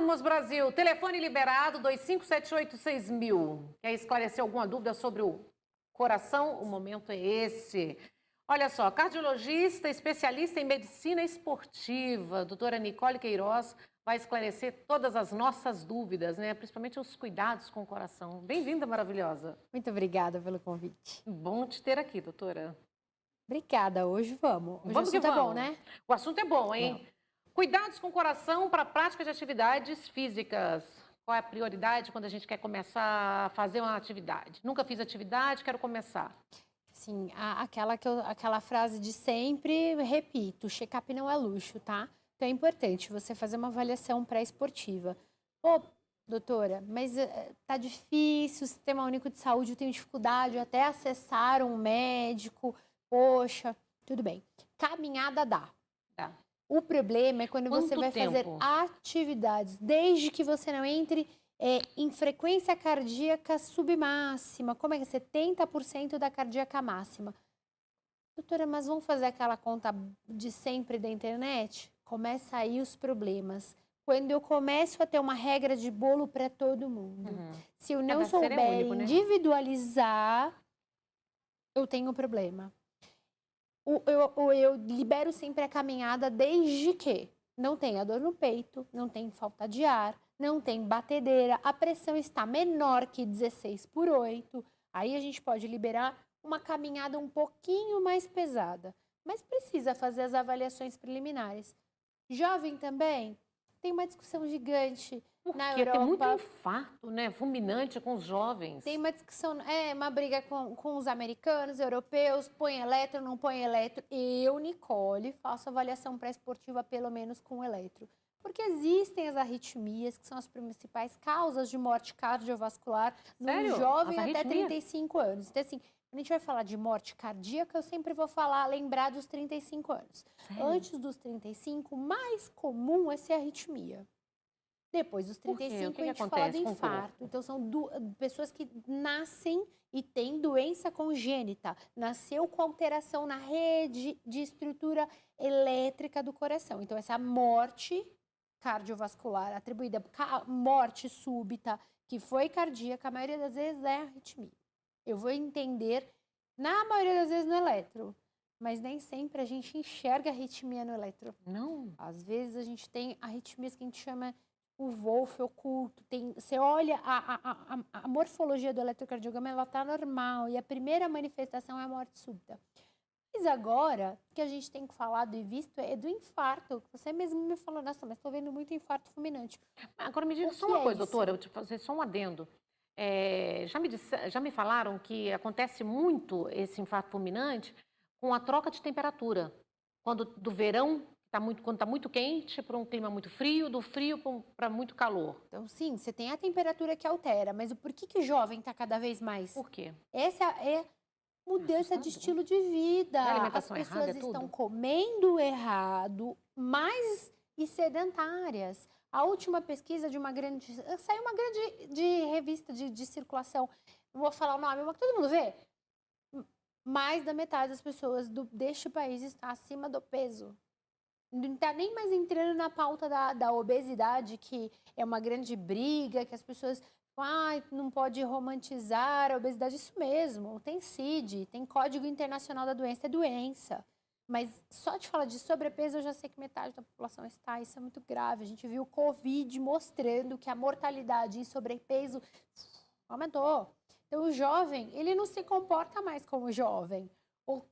Vamos, Brasil. Telefone liberado, 25786000. Quer esclarecer alguma dúvida sobre o coração? O momento é esse. Olha só, cardiologista, especialista em medicina esportiva, doutora Nicole Queiroz, vai esclarecer todas as nossas dúvidas, né? Principalmente os cuidados com o coração. Bem-vinda, maravilhosa. Muito obrigada pelo convite. Bom te ter aqui, doutora. Obrigada, hoje vamos. Hoje Vamos o que assunto é vamos. bom, né? O assunto é bom, hein? Não. Cuidados com o coração para a prática de atividades físicas. Qual é a prioridade quando a gente quer começar a fazer uma atividade? Nunca fiz atividade, quero começar. Sim, aquela frase de sempre, repito, check-up não é luxo, tá? Então é importante você fazer uma avaliação pré-esportiva. Pô, doutora, mas tá difícil, o Sistema Único de Saúde, eu tenho dificuldade até acessar um médico. Poxa, tudo bem. Caminhada dá. Tá. O problema é quando você Quanto vai fazer tempo? atividades, desde que você não entre em frequência cardíaca submáxima. Como é que é? 70% da cardíaca máxima. Doutora, mas vamos fazer aquela conta de sempre da internet? Começa aí os problemas. Quando eu começo a ter uma regra de bolo para todo mundo, se eu não Cada ser é souber único, né? individualizar, eu tenho problema. Eu libero sempre a caminhada desde que não tenha dor no peito, não tem falta de ar, não tem batedeira, a pressão está menor que 16/8. Aí a gente pode liberar uma caminhada um pouquinho mais pesada, mas precisa fazer as avaliações preliminares. Jovem também, tem uma discussão gigante na Porque tem muito Europa. infarto, né? Fulminante com os jovens. Tem uma discussão, uma briga com os americanos, europeus, põe eletro, não põe eletro. Eu, Nicole, faço avaliação pré-esportiva pelo menos com eletro. Porque existem as arritmias, que são as principais causas de morte cardiovascular no Sério? jovem As até arritmias? 35 anos. Então, assim, quando a gente vai falar de morte cardíaca, eu sempre vou lembrar dos 35 anos. Sério? Antes dos 35, o mais comum é ser arritmia. Depois dos Por quê? 35, O que a que gente fala acontece do com o corpo? infarto. Então, são pessoas que nascem e têm doença congênita. Nasceu com alteração na rede de estrutura elétrica do coração. Então, essa morte cardiovascular atribuída, morte súbita, que foi cardíaca, a maioria das vezes é arritmia. Eu vou entender, na maioria das vezes, no eletro. Mas nem sempre a gente enxerga arritmia no eletro. Não. Às vezes a gente tem arritmias que a gente chama o Wolff oculto. Você olha a morfologia do eletrocardiograma, ela está normal. E a primeira manifestação é a morte súbita. Mas agora, o que a gente tem falado e visto é do infarto. Você mesmo me falou, nossa, mas estou vendo muito infarto fulminante. Agora me diga O só que uma é coisa, isso? doutora, eu te fazer só um adendo. Já me falaram que acontece muito esse infarto fulminante com a troca de temperatura. Quando do verão, quando está muito quente, para um clima muito frio, do frio para muito calor. Então, sim, você tem a temperatura que altera, mas por que o jovem está cada vez mais? Por quê? Essa é mudança de Assustador. estilo de vida. Não é As alimentação errada, pessoas é estão tudo? comendo errado, mais e sedentárias. A última pesquisa de saiu uma grande de revista de circulação, não vou falar o nome, mas todo mundo vê. Mais da metade das pessoas deste país está acima do peso. Não está nem mais entrando na pauta da obesidade, que é uma grande briga, que as pessoas não pode romantizar a obesidade. Isso mesmo, tem CID, tem Código Internacional da Doença, é doença. Mas só de falar de sobrepeso, eu já sei que metade da população está, isso é muito grave. A gente viu o Covid mostrando que a mortalidade em sobrepeso aumentou. Então, o jovem, ele não se comporta mais como jovem.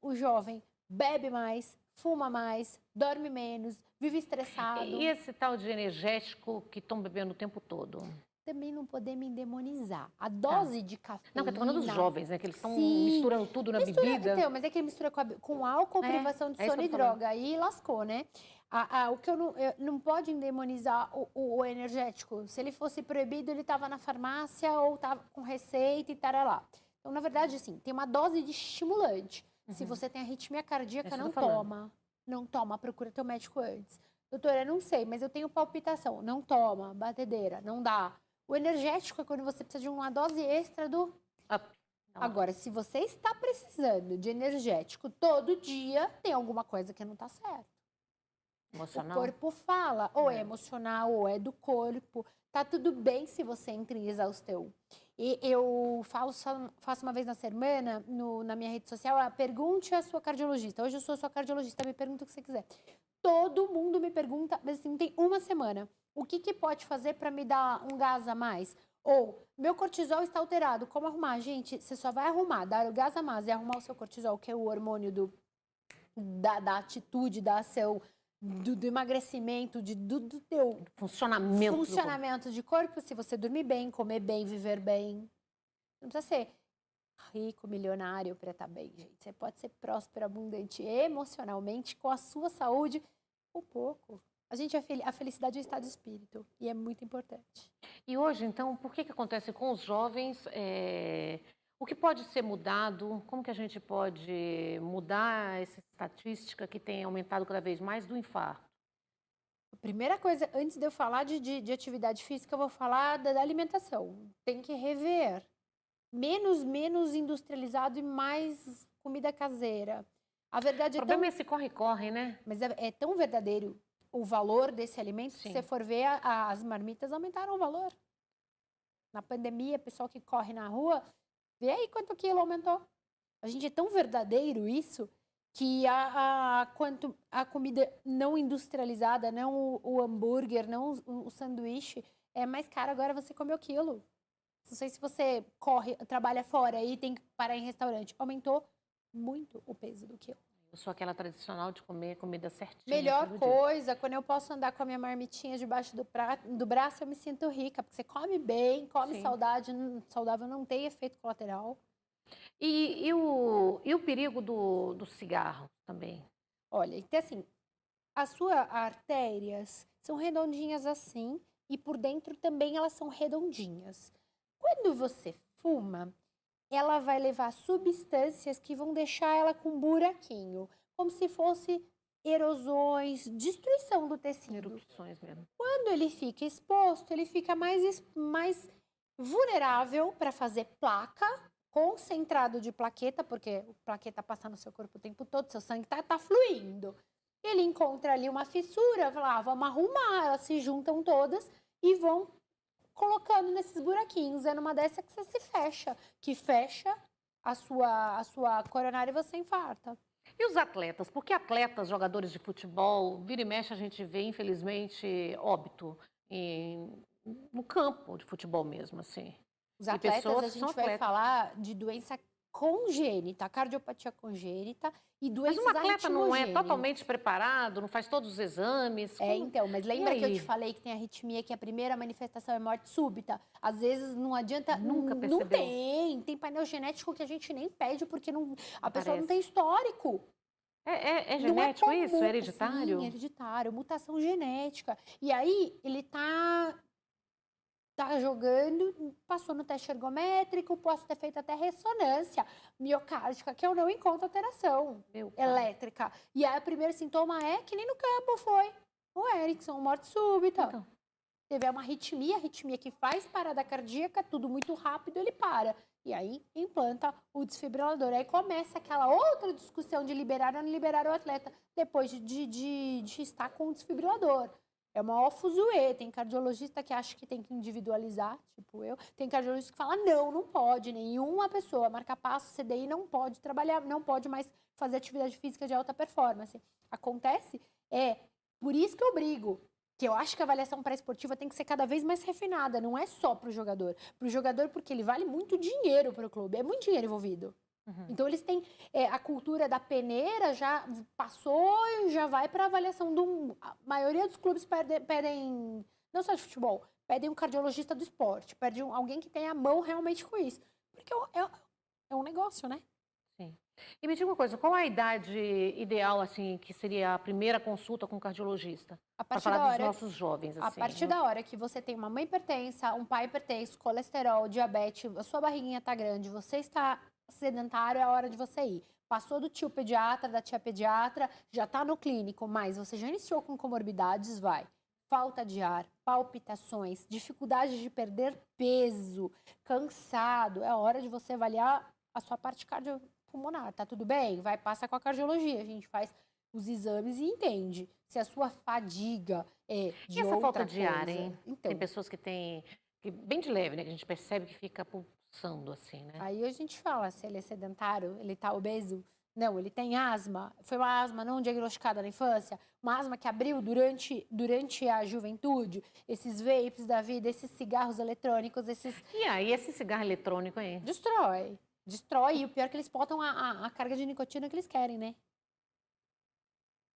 O jovem bebe mais, fuma mais, dorme menos, vive estressado. E esse tal de energético que estão bebendo o tempo todo? Também não podemos endemonizar. A dose de cafeína... Não, eu tô falando dos jovens, né? Que eles estão Sim. misturando tudo na bebida. Então, mas é que ele mistura com álcool, privação de é isso sono que e eu tô falando. droga. Aí lascou, né? O que eu não pode endemonizar o energético. Se ele fosse proibido, ele estava na farmácia ou estava com receita e tarará. Então, na verdade, assim, tem uma dose de estimulante. Se você tem arritmia cardíaca, não toma. Não toma, procura teu médico antes. Doutora, eu não sei, mas eu tenho palpitação. Não toma, batedeira, não dá. O energético é quando você precisa de uma dose extra do... Agora, se você está precisando de energético todo dia, tem alguma coisa que não está certo. O Emocional? corpo fala, ou é É. emocional, ou é do corpo. Tá tudo bem se você entra em exaustão. E eu faço uma vez na semana, na minha rede social, pergunte à sua cardiologista. Hoje eu sou sua cardiologista, me pergunta o que você quiser. Todo mundo me pergunta, mas assim, tem uma semana. O que que pode fazer para me dar um gás a mais? Ou, meu cortisol está alterado, como arrumar? Gente, você só vai arrumar, dar o gás a mais e arrumar o seu cortisol, que é o hormônio da atitude, da ação, do emagrecimento, do teu Funcionamento do corpo. funcionamento de corpo, se você dormir bem, comer bem, viver bem. Não precisa ser rico, milionário para estar bem, gente. Você pode ser próspero, abundante emocionalmente, com a sua saúde, um pouco. A felicidade é um estado de espírito e é muito importante. E hoje, então, por que acontece com os jovens? O que pode ser mudado? Como que a gente pode mudar essa estatística que tem aumentado cada vez mais do infarto? A primeira coisa, antes de eu falar de atividade física, eu vou falar da alimentação. Tem que rever. Menos industrializado e mais comida caseira. A verdade O é tão, problema é esse corre-corre, né? mas é tão verdadeiro o valor desse alimento, que Sim. se você for ver, as marmitas aumentaram o valor. Na pandemia, pessoal que corre na rua, vê aí quanto quilo aumentou. A gente é tão verdadeiro isso, que quanto a comida não industrializada, não o hambúrguer, não o sanduíche, é mais caro agora você comer o quilo. Não sei se você trabalha fora e tem que parar em restaurante. Aumentou muito o peso do quilo. Eu sou aquela tradicional de comer comida certinha. Melhor todo dia. coisa, quando eu posso andar com a minha marmitinha debaixo do braço, eu me sinto rica, porque você come bem, come Sim. saudável, não tem efeito colateral. E o perigo do cigarro também? Olha, então assim, as suas artérias são redondinhas assim, e por dentro também elas são redondinhas. Quando você fuma, ela vai levar substâncias que vão deixar ela com um buraquinho, como se fosse erosões, destruição do tecido. Erupções mesmo. Quando ele fica exposto, ele fica mais vulnerável para fazer placa, concentrado de plaqueta, porque o plaqueta passa no seu corpo o tempo todo, seu sangue tá fluindo. Ele encontra ali uma fissura, fala, vamos arrumar, elas se juntam todas e vão colocando nesses buraquinhos. É numa dessa que você se fecha, que fecha a sua coronária e você infarta. E os atletas? Porque atletas, jogadores de futebol, vira e mexe a gente vê, infelizmente, óbito no campo de futebol mesmo, assim. Os E atletas, pessoas a que são gente vai atletas. falar de doença congênita, cardiopatia congênita e Mas doenças um atleta não é arritmogêneas. totalmente preparado, não faz todos os exames. Então, mas lembra que eu aí? te falei que tem arritmia, que a primeira manifestação é morte súbita? Às vezes não adianta. Nunca não percebeu. tem painel genético que a gente nem pede, porque a pessoa não Aparece. tem histórico. É Não genético comum, isso? É hereditário? Sim, hereditário, mutação genética. E aí, ele tá jogando, passou no teste ergométrico, posso ter feito até ressonância miocárdica, que eu não encontro alteração Meu pai. elétrica. E aí, o primeiro sintoma é que nem no campo foi o Erickson, morte súbita. Então, Teve uma arritmia que faz parada cardíaca, tudo muito rápido, ele para. E aí implanta o desfibrilador. Aí começa aquela outra discussão de liberar ou não liberar o atleta, depois de estar com o desfibrilador. É uma fuzuê. Tem cardiologista que acha que tem que individualizar, tipo eu. Tem cardiologista que fala, não pode. Nenhuma pessoa marca-passo, CDI, não pode trabalhar, não pode mais fazer atividade física de alta performance. Acontece, por isso que eu brigo. Que eu acho que a avaliação pré-esportiva tem que ser cada vez mais refinada, não é só para o jogador. Para o jogador, porque ele vale muito dinheiro para o clube, é muito dinheiro envolvido. Então, eles têm a cultura da peneira, já passou e já vai para a avaliação A maioria dos clubes pedem, não só de futebol, pedem um cardiologista do esporte, pedem alguém que tenha a mão realmente com isso. Porque é um negócio, né? sim. E me diga uma coisa, qual a idade ideal, assim, que seria a primeira consulta com o cardiologista? A Para partir falar da dos hora nossos jovens, A assim. partir da hora que você tem uma mãe hipertensa, um pai hipertenso, colesterol, diabetes, a sua barriguinha tá grande, você está sedentário, é a hora de você ir. Passou do tio pediatra, da tia pediatra, já tá no clínico, mas você já iniciou com comorbidades, vai. Falta de ar, palpitações, dificuldade de perder peso, cansado, é a hora de você avaliar a sua parte cardiopulmonar. Tá tudo bem? Vai, passa com a cardiologia, a gente faz os exames e entende se a sua fadiga é de E essa outra falta de ar, coisa. hein? Então, Tem pessoas que têm, que bem de leve, né? Que a gente percebe que fica pulsando assim, né? aí a gente fala se ele é sedentário, ele tá obeso. Não, ele tem asma. Foi uma asma não diagnosticada na infância, uma asma que abriu durante a juventude. Esses vapes da vida, esses cigarros eletrônicos, esses E aí, esse cigarro eletrônico, hein? destrói. Destrói. E o pior é que eles botam a carga de nicotina que eles querem, né?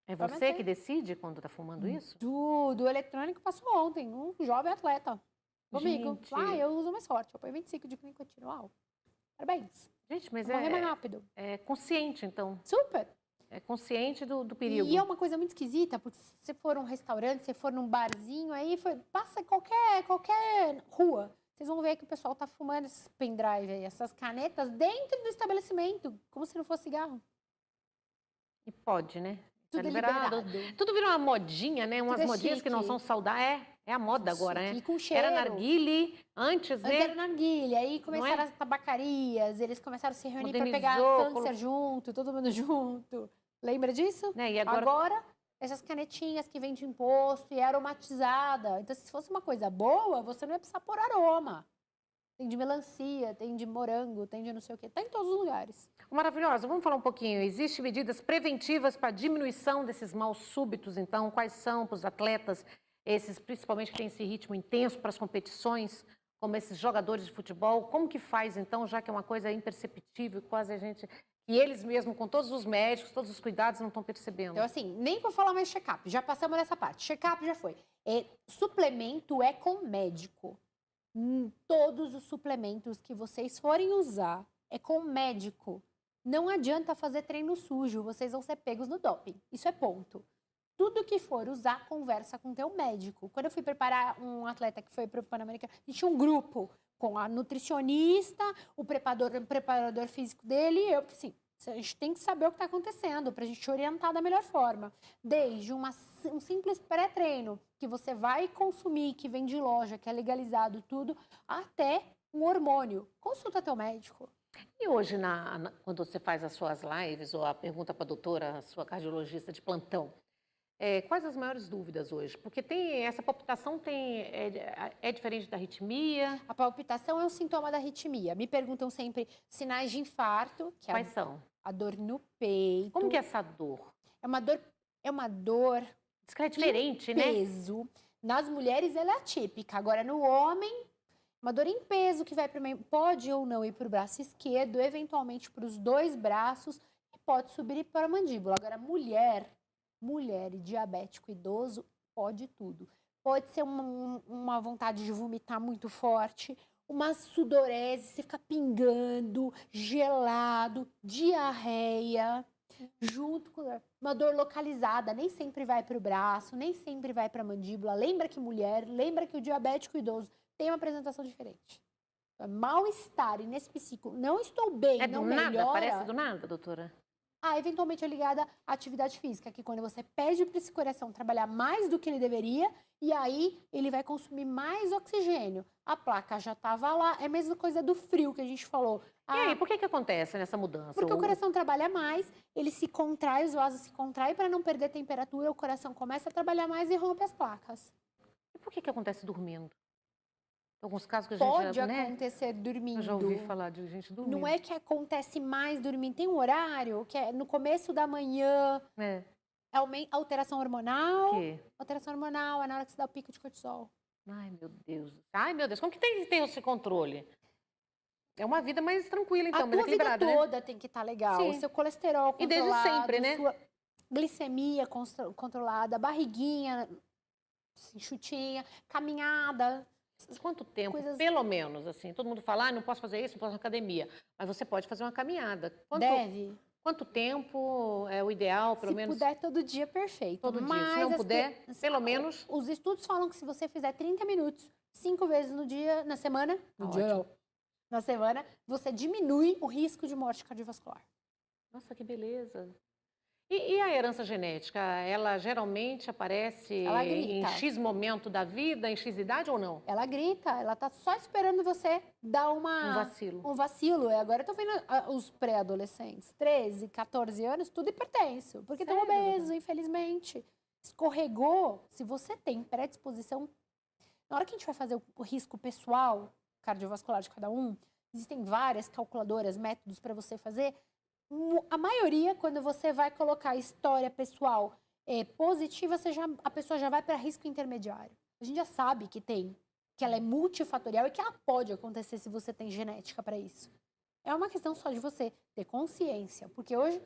É Pra você manter. que decide quando tá fumando isso? Do eletrônico passou ontem, um jovem atleta. Comigo. Gente. Eu uso mais forte. Eu ponho 25 de nicotina. Uau. Parabéns. Gente, mas Vou morrer mais rápido. é consciente, então. Super. É consciente do perigo. E é uma coisa muito esquisita, porque se você for num restaurante, se for num barzinho, aí passa qualquer rua. Vocês vão ver que o pessoal tá fumando esses pendrive aí, essas canetas dentro do estabelecimento, como se não fosse cigarro. E pode, né? Tá Tudo é liberado. liberado. Tudo virou uma modinha, né? Umas Tudo é modinhas que não chique. são saudáveis. É a moda agora, Chique, né? e com cheiro. Era narguile antes, Antes era né? narguilha, aí começaram é? as tabacarias, eles começaram a se reunir para pegar Modernizou, câncer junto, todo mundo junto. Lembra disso? Né? E agora, Agora, essas canetinhas que vêm de imposto e é aromatizada. Então, se fosse uma coisa boa, você não ia precisar pôr aroma. Tem de melancia, tem de morango, tem de não sei o quê. Tá em todos os lugares. maravilhosa. Vamos falar um pouquinho. Existem medidas preventivas para diminuição desses maus súbitos, então? Quais são para os atletas, esses principalmente que têm esse ritmo intenso para as competições, como esses jogadores de futebol? Como que faz, então, já que é uma coisa imperceptível, quase a gente... E eles mesmos, com todos os médicos, todos os cuidados, não estão percebendo. Então, assim, nem vou falar mais check-up. Já passamos nessa parte. Check-up já foi. Suplemento é com médico. Todos os suplementos que vocês forem usar é com médico. Não adianta fazer treino sujo, vocês vão ser pegos no doping. Isso é ponto. Tudo que for usar, conversa com teu médico. Quando eu fui preparar um atleta que foi para o Pan-Americano, a gente tinha um grupo com a nutricionista, o preparador físico dele e eu, porque assim, a gente tem que saber o que está acontecendo para a gente orientar da melhor forma. Desde um simples pré-treino que você vai consumir, que vem de loja, que é legalizado tudo, até um hormônio. Consulta teu médico. E hoje, quando você faz as suas lives, ou a pergunta para a doutora, a sua cardiologista de plantão, quais as maiores dúvidas hoje? Porque essa palpitação é diferente da arritmia. A palpitação é um sintoma da arritmia. Me perguntam sempre sinais de infarto, que é Quais são? a dor no peito. Como que é essa dor? É uma dor Diz que ela é diferente, né? peso. Nas mulheres ela é atípica. Agora no homem, uma dor em peso que pode ou não ir para o braço esquerdo, eventualmente para os dois braços e pode subir para a mandíbula. Agora mulher e diabético idoso, pode tudo. Pode ser uma vontade de vomitar muito forte, uma sudorese, você fica pingando, gelado, diarreia, junto com uma dor localizada, nem sempre vai para o braço, nem sempre vai para a mandíbula. Lembra que o diabético idoso tem uma apresentação diferente. Mal-estar inespecífico, não estou bem, É não do nada? melhora. Parece do nada, doutora? Eventualmente é ligada à atividade física, que quando você pede para esse coração trabalhar mais do que ele deveria, e aí ele vai consumir mais oxigênio. A placa já estava lá, é a mesma coisa do frio que a gente falou. E aí, por que acontece nessa mudança? Porque o coração trabalha mais, ele se contrai, os vasos se contraem para não perder temperatura, o coração começa a trabalhar mais e rompe as placas. E por que acontece dormindo? Alguns casos que a gente Pode já, né? acontecer dormindo. Eu já ouvi falar de gente dormindo. Não é que acontece mais dormindo. Tem um horário que é no começo da manhã. É. Alteração hormonal. O quê? Alteração hormonal é na hora que você dá o pico de cortisol. Ai, meu Deus. Ai, meu Deus. Como que tem esse controle? É uma vida mais tranquila, então, A mais tua vida equilibrada, né? toda tem que estar legal. Sim. O seu colesterol E desde controlado, sempre, né? sua glicemia controlada, barriguinha assim, chutinha, caminhada. Quanto tempo, Coisas- pelo menos, assim? Todo mundo fala, não posso fazer isso, não posso ir na academia. Mas você pode fazer uma caminhada. Deve. Quanto tempo é o ideal, pelo Se menos? puder todo dia, perfeito. Todo dia. Mas Se não as puder, pe- pelo menos... Os estudos falam que se você fizer 30 minutos, 5 vezes no dia, na semana, Tá ótimo. na semana, você diminui o risco de morte cardiovascular. Nossa, que beleza. E a herança genética, ela geralmente aparece Ela em grita. X momento da vida, em X idade ou não? Ela grita, ela tá só esperando você dar Um vacilo. um vacilo. E agora eu tô vendo os pré-adolescentes, 13, 14 anos, tudo hipertenso, porque estão Sério, obesos, infelizmente. Escorregou, se você tem predisposição, na hora que a gente vai fazer o risco pessoal cardiovascular de cada um, existem várias calculadoras, métodos para você fazer. A maioria, quando você vai colocar a história pessoal positiva, a pessoa já vai para risco intermediário. A gente já sabe que ela é multifatorial e que ela pode acontecer se você tem genética para isso. É uma questão só de você ter consciência, porque hoje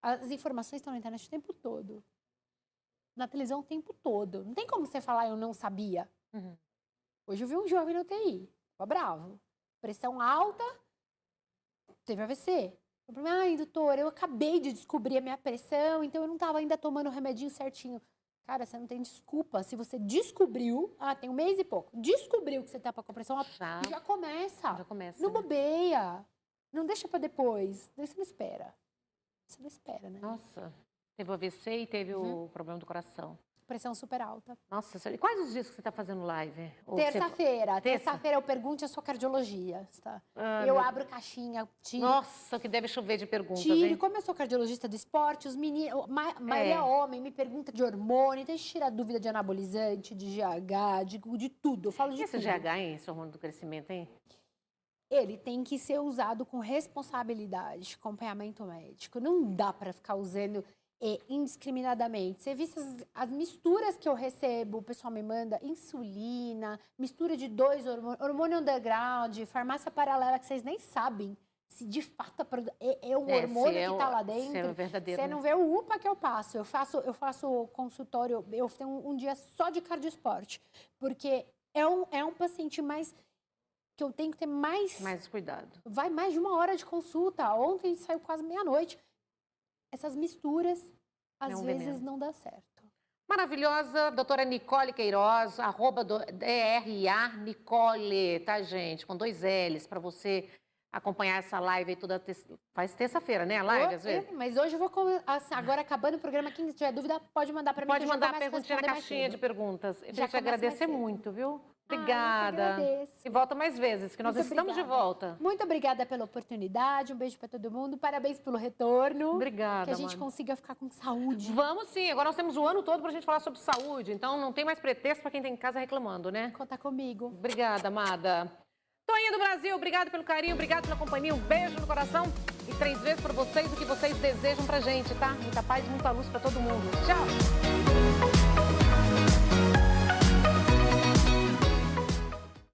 as informações estão na internet o tempo todo, na televisão o tempo todo. Não tem como você falar, eu não sabia. Uhum. Hoje eu vi um jovem no UTI, ficou bravo. Pressão alta, teve AVC. Eu falei, ai, doutor, eu acabei de descobrir a minha pressão, então eu não estava ainda tomando o remedinho certinho. Cara, você não tem desculpa. Se você descobriu, tem um mês e pouco, descobriu que você tá com pressão alta, já começa. Já começa. Não né? bobeia. Não deixa para depois. Daí você não espera. Você não espera, né? Nossa, teve o AVC e teve o problema do coração. Pressão super alta. Nossa senhora, e quais os dias que você está fazendo live? Ou Terça-feira. Terça? Terça-feira eu pergunte a sua cardiologista. Eu abro caixinha, tiro. Nossa, que deve chover de perguntas, Tiro, hein? como eu sou cardiologista do esporte, os meninos, maioria homem, me pergunta de hormônio, então a gente tira dúvida de anabolizante, de GH, de tudo. Eu falo de E esse tudo. GH, hein? Esse hormônio do crescimento, hein? Ele tem que ser usado com responsabilidade, acompanhamento médico. Não dá para ficar usando indiscriminadamente. Você viu as misturas que eu recebo, o pessoal me manda, insulina, mistura de 2 hormônios, hormônio underground, farmácia paralela, que vocês nem sabem se de fato é um hormônio que está lá dentro. Se é verdadeiro, Você né? não vê o UPA que eu passo. Eu faço consultório, eu tenho um dia só de cardioesporte, porque é um paciente mais que eu tenho que ter mais cuidado. vai mais de 1 hora de consulta. Ontem a gente saiu quase meia-noite. Essas misturas, às vezes, não dá certo. Maravilhosa, doutora Nicole Queiroz, @DRA Nicole, tá, gente? Com 2 L's, para você acompanhar essa live aí toda faz terça-feira, né? A live, às vezes? Mas hoje eu vou, agora acabando o programa, quem tiver dúvida, pode mandar para mim. Pode mandar a perguntinha na caixinha de perguntas. Eu queria te agradecer muito, viu? Obrigada. Agradeço. E volta mais vezes, que nós Muito estamos de obrigada. volta. Muito obrigada pela oportunidade, um beijo para todo mundo, parabéns pelo retorno. Obrigada, que a gente consiga ficar com saúde. Vamos sim, agora nós temos o ano todo pra gente falar sobre saúde, então não tem mais pretexto para quem tem em casa reclamando, né? Conta comigo. Obrigada, amada. Toinha do Brasil, obrigado pelo carinho, obrigado pela companhia, um beijo no coração e 3 vezes para vocês o que vocês desejam pra gente, tá? Muita paz e muita luz para todo mundo. Tchau!